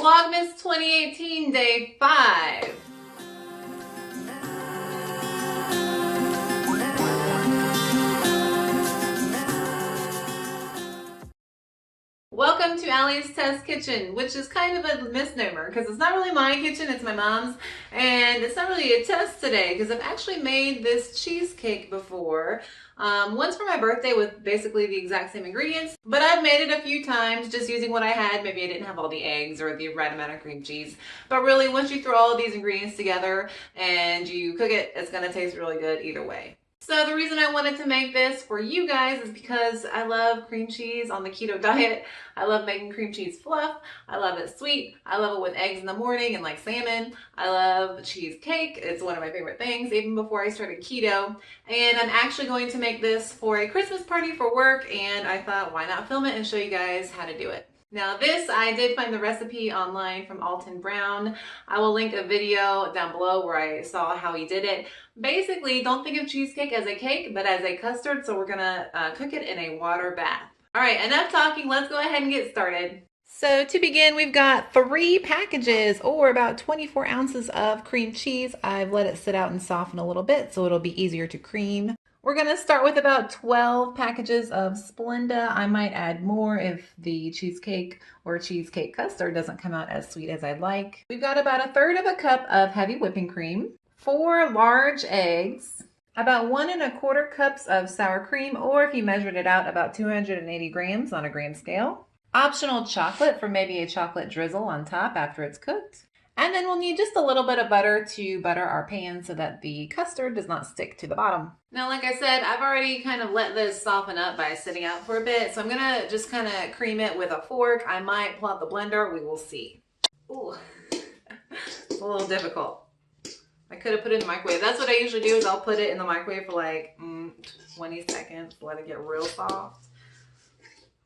Vlogmas 2018 day 5. Welcome to Allie's Test Kitchen, which is kind of a misnomer because it's not really my kitchen, it's my mom's, and it's not really a test today because I've actually made this cheesecake before. Once for my birthday with basically the exact same ingredients, but I've made it a few times just using what I had. Maybe I didn't have all the eggs or the right amount of cream cheese, but really once you throw all of these ingredients together and you cook it, it's going to taste really good either way. So the reason I wanted to make this for you guys is because I love cream cheese on the keto diet. I love making cream cheese fluff. I love it sweet. I love it with eggs in the morning and like salmon. I love cheesecake. It's one of my favorite things even before I started keto. And I'm actually going to make this for a Christmas party for work, and I thought why not film it and show you guys how to do it. Now this, I did find the recipe online from Alton Brown. I will link a video down below where I saw how he did it. Basically, don't think of cheesecake as a cake, but as a custard, so we're gonna cook it in a water bath. All right, enough talking, let's go ahead and get started. So to begin, we've got 3 packages or about 24 ounces of cream cheese. I've let it sit out and soften a little bit so it'll be easier to cream. We're going to start with about 12 packages of Splenda. I might add more if the cheesecake or cheesecake custard doesn't come out as sweet as I'd like. We've got about 1/3 cup of heavy whipping cream, 4 large eggs, about 1 1/4 cups of sour cream, or if you measured it out, about 280 grams on a gram scale. Optional chocolate for maybe a chocolate drizzle on top after it's cooked. And then we'll need just a little bit of butter to butter our pan so that the custard does not stick to the bottom. Now, like I said, I've already kind of let this soften up by sitting out for a bit. So I'm gonna just kind of cream it with a fork. I might pull out the blender, we will see. Ooh, it's a little difficult. I could have put it in the microwave. That's what I usually do, is I'll put it in the microwave for like 20 seconds, let it get real soft.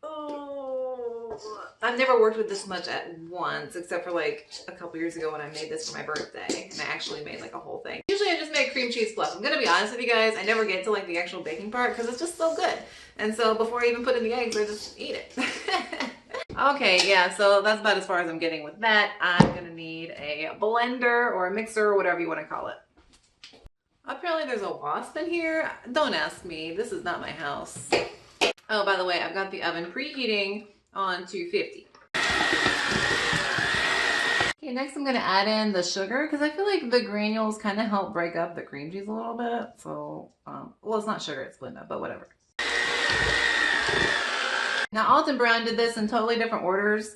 Oh, I've never worked with this much at once, except for like a couple years ago when I made this for my birthday, and I actually made like a whole thing. Usually I just make cream cheese fluff. I'm gonna be honest with you guys, I never get to like the actual baking part because it's just so good. And so before I even put in the eggs, I just eat it. Okay, yeah, so that's about as far as I'm getting with that. I'm gonna need a blender or a mixer or whatever you want to call it. Apparently there's a wasp in here. Don't ask me, this is not my house. Oh, by the way, I've got the oven preheating on 250. Okay, next I'm going to add in the sugar because I feel like the granules kind of help break up the cream cheese a little bit. So, well, it's not sugar, it's Splenda, but whatever. Now, Alton Brown did this in totally different orders,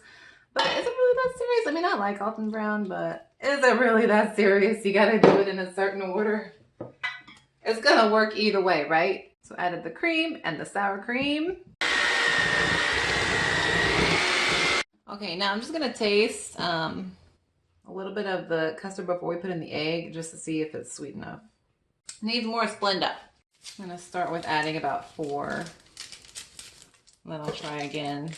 but is it really that serious? I mean, I like Alton Brown, but is it really that serious? You got to do it in a certain order. It's going to work either way, right? So added the cream and the sour cream. Okay, now I'm just gonna taste a little bit of the custard before we put in the egg, just to see if it's sweet enough. Needs more Splenda. I'm gonna start with adding about 4. Then I'll try again.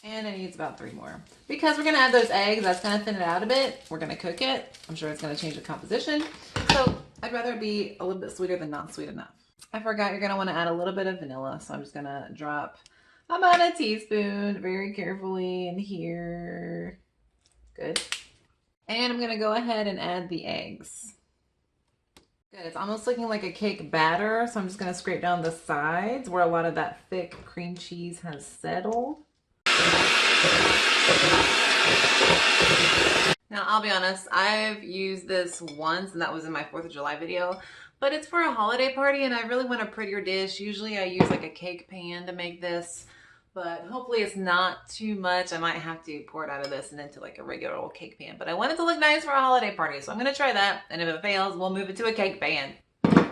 And it needs about 3 more. Because we're gonna add those eggs, that's gonna thin it out a bit. We're gonna cook it. I'm sure it's gonna change the composition. So I'd rather it be a little bit sweeter than not sweet enough. I forgot you're going to want to add a little bit of vanilla, so I'm just going to drop about a teaspoon very carefully in here. Good. And I'm going to go ahead and add the eggs. Good. It's almost looking like a cake batter, so I'm just going to scrape down the sides where a lot of that thick cream cheese has settled. Now, I'll be honest, I've used this once, and that was in my 4th of July video. But it's for a holiday party and I really want a prettier dish. Usually I use like a cake pan to make this, but hopefully it's not too much. I might have to pour it out of this and into like a regular old cake pan. But I want it to look nice for a holiday party, so I'm gonna try that. And if it fails, we'll move it to a cake pan.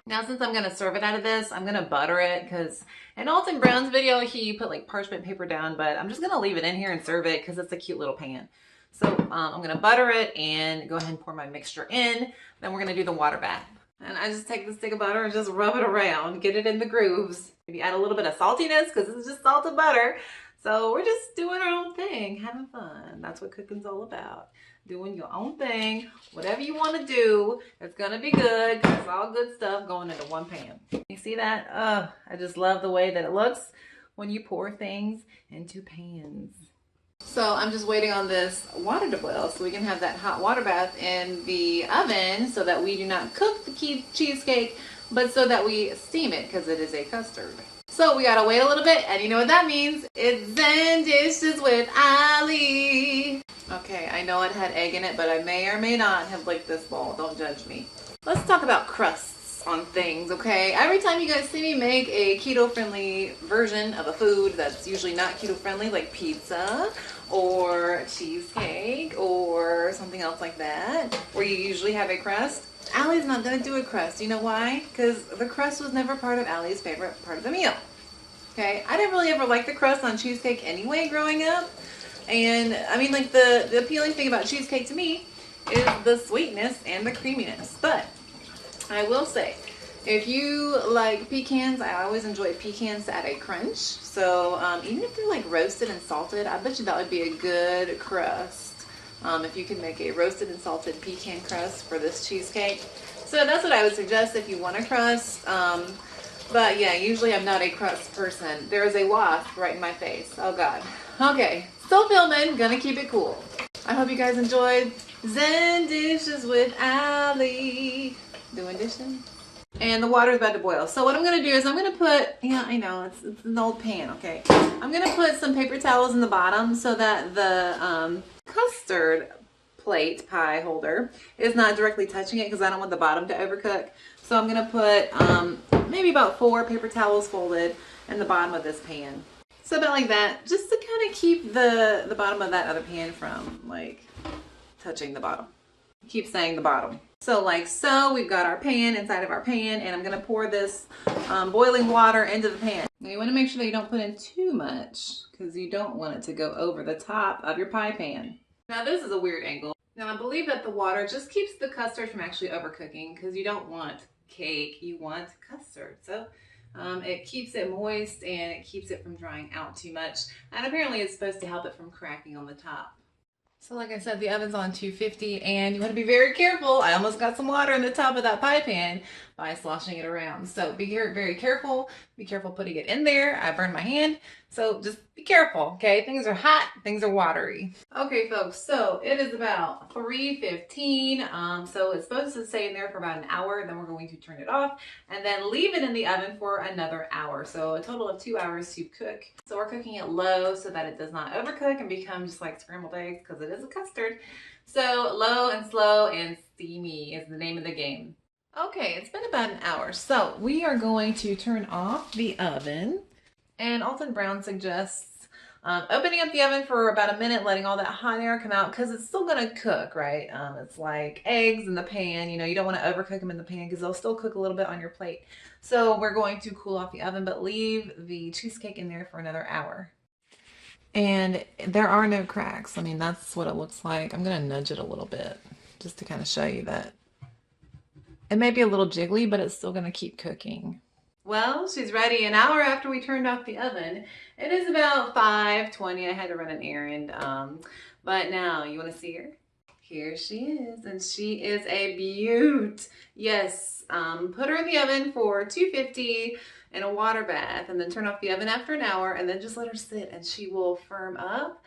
Now, since I'm gonna serve it out of this, I'm gonna butter it because in Alton Brown's video, he put like parchment paper down, but I'm just gonna leave it in here and serve it because it's a cute little pan. So I'm gonna butter it and go ahead and pour my mixture in. Then we're gonna do the water bath. And I just take the stick of butter and just rub it around, get it in the grooves. Maybe add a little bit of saltiness because it's just salted butter. So we're just doing our own thing, having fun. That's what cooking's all about. Doing your own thing, whatever you want to do, it's gonna be good because it's all good stuff going into one pan. You see that? I just love the way that it looks when you pour things into pans. So I'm just waiting on this water to boil so we can have that hot water bath in the oven so that we do not cook the cheesecake, but so that we steam it because it is a custard. So we gotta wait a little bit, and you know what that means? It's Zen Dishes with Ali. Okay, I know it had egg in it, but I may or may not have licked this bowl. Don't judge me. Let's talk about crusts on things, okay? Every time you guys see me make a keto-friendly version of a food that's usually not keto-friendly, like pizza or cheesecake or something else like that, where you usually have a crust, Allie's not gonna do a crust. You know why? Because the crust was never part of Allie's favorite part of the meal. Okay, I didn't really ever like the crust on cheesecake anyway growing up. And I mean, like, the appealing thing about cheesecake to me is the sweetness and the creaminess. But I will say, if you like pecans, I always enjoy pecans to add a crunch. So even if they're like roasted and salted, I bet you that would be a good crust. If you can make a roasted and salted pecan crust for this cheesecake. So that's what I would suggest if you want a crust. But yeah, usually I'm not a crust person. There is a wasp right in my face. Oh God. Okay, still filming, gonna keep it cool. I hope you guys enjoyed Zen Dishes with Ali. Doing dishes? And the water is about to boil. So what I'm going to do is I'm going to put, yeah, I know, it's an old pan, okay. I'm going to put some paper towels in the bottom so that the custard plate pie holder is not directly touching it because I don't want the bottom to overcook. So I'm going to put maybe about 4 paper towels folded in the bottom of this pan. So about like that, just to kind of keep the bottom of that other pan from like touching the bottom. Keep saying the bottom. So like so, we've got our pan inside of our pan, and I'm gonna pour this boiling water into the pan. Now you wanna make sure that you don't put in too much because you don't want it to go over the top of your pie pan. Now this is a weird angle. Now I believe that the water just keeps the custard from actually overcooking because you don't want cake, you want custard. So it keeps it moist and it keeps it from drying out too much. And apparently it's supposed to help it from cracking on the top. So like I said, the oven's on 250 and you want to be very careful. I almost got some water in the top of that pie pan by sloshing it around. So be very careful. Be careful putting it in there. I burned my hand. So just be careful, okay? Things are hot, things are watery. Okay, folks, so it is about 3:15. So it's supposed to stay in there for about an hour. Then we're going to turn it off and then leave it in the oven for another hour. So a total of 2 hours to cook. So we're cooking it low so that it does not overcook and become just like scrambled eggs because it is a custard. So low and slow and steamy is the name of the game. Okay, it's been about an hour. So we are going to turn off the oven. And Alton Brown suggests opening up the oven for about a minute, letting all that hot air come out because it's still going to cook, right? It's like eggs in the pan. You know, you don't want to overcook them in the pan because they'll still cook a little bit on your plate. So we're going to cool off the oven, but leave the cheesecake in there for another hour. And there are no cracks. I mean, that's what it looks like. I'm going to nudge it a little bit just to kind of show you that. It may be a little jiggly, but it's still going to keep cooking. Well, she's ready an hour after we turned off the oven. It is about 5:20. I had to run an errand. But now, you want to see her? Here she is, and she is a beaut. Yes, put her in the oven for 250 in a water bath, and then turn off the oven after an hour, and then just let her sit, and she will firm up.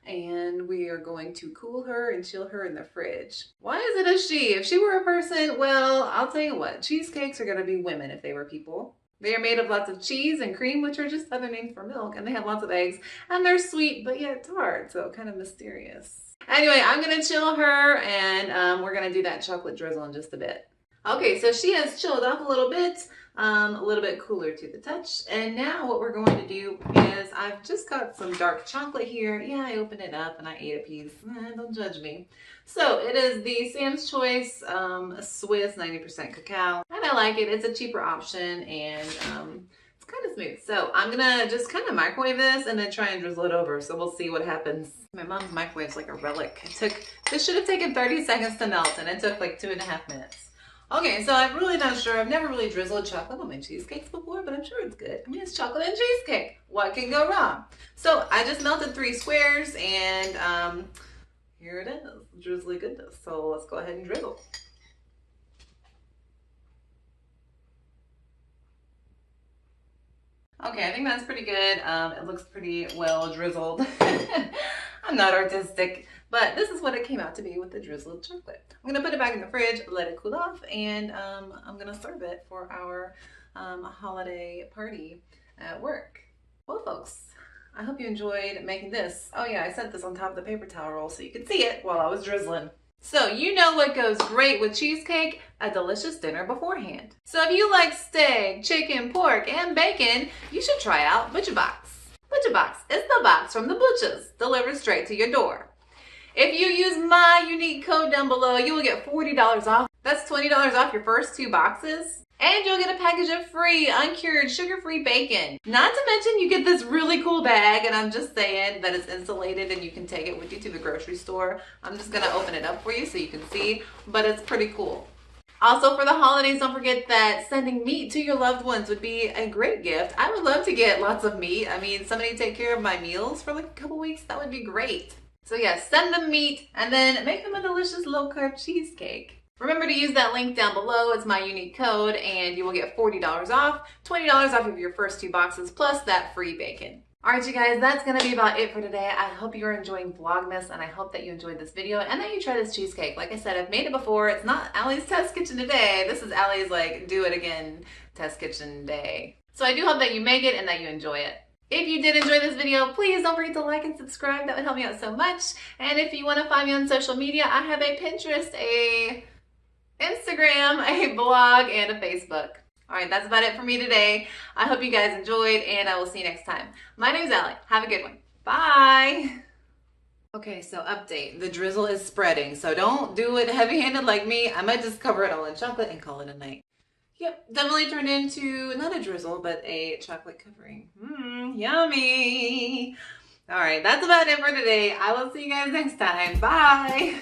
And we are going to cool her and chill her in the fridge. Why is it a she? If she were a person, well, I'll tell you what, cheesecakes are going to be women if they were people. They are made of lots of cheese and cream, which are just other names for milk, and they have lots of eggs, and they're sweet, but yet tart, so kind of mysterious. Anyway, I'm going to chill her, and we're going to do that chocolate drizzle in just a bit. Okay, so she has chilled off a little bit cooler to the touch. And now what we're going to do is I've just got some dark chocolate here. Yeah, I opened it up and I ate a piece. Don't judge me. So it is the Sam's Choice Swiss 90% cacao. And I like it. It's a cheaper option and it's kind of smooth. So I'm going to just kind of microwave this and then try and drizzle it over. So we'll see what happens. My mom's microwave's like a relic. This should have taken 30 seconds to melt and it took like 2.5 minutes. Okay, so I'm really not sure. I've never really drizzled chocolate on my cheesecakes before, but I'm sure it's good. I mean, it's chocolate and cheesecake. What can go wrong? So I just melted 3 squares, and here it is, drizzly goodness. So let's go ahead and drizzle. Okay, I think that's pretty good. It looks pretty well drizzled. I'm not artistic, but this is what it came out to be with the drizzled chocolate. I'm gonna put it back in the fridge, let it cool off, and I'm gonna serve it for our holiday party at work. Well, folks, I hope you enjoyed making this. Oh yeah, I set this on top of the paper towel roll so you could see it while I was drizzling. So you know what goes great with cheesecake? A delicious dinner beforehand. So if you like steak, chicken, pork, and bacon, you should try out ButcherBox. ButcherBox is the box from the butchers, delivered straight to your door. If you use my unique code down below, you will get $40 off. That's $20 off your first 2 boxes. And you'll get a package of free, uncured, sugar-free bacon. Not to mention, you get this really cool bag, and I'm just saying that it's insulated and you can take it with you to the grocery store. I'm just gonna open it up for you so you can see, but it's pretty cool. Also, for the holidays, don't forget that sending meat to your loved ones would be a great gift. I would love to get lots of meat. I mean, somebody take care of my meals for like a couple weeks, that would be great. So yeah, send them meat and then make them a delicious low-carb cheesecake. Remember to use that link down below. It's my unique code and you will get $40 off, $20 off of your first 2 boxes plus that free bacon. All right, you guys, that's gonna be about it for today. I hope you're enjoying Vlogmas and I hope that you enjoyed this video and that you try this cheesecake. Like I said, I've made it before. It's not Allie's test kitchen today. This is Allie's like do it again test kitchen day. So I do hope that you make it and that you enjoy it. If you did enjoy this video, please don't forget to like and subscribe. That would help me out so much. And if you want to find me on social media, I have a Pinterest, a Instagram, a blog, and a Facebook. All right, that's about it for me today. I hope you guys enjoyed, and I will see you next time. My name's Allie. Have a good one. Bye. Okay, so update. The drizzle is spreading, so don't do it heavy-handed like me. I might just cover it all in chocolate and call it a night. Yep, definitely turned into not a drizzle, but a chocolate covering. Yummy. All right, that's about it for today. I will see you guys next time. Bye.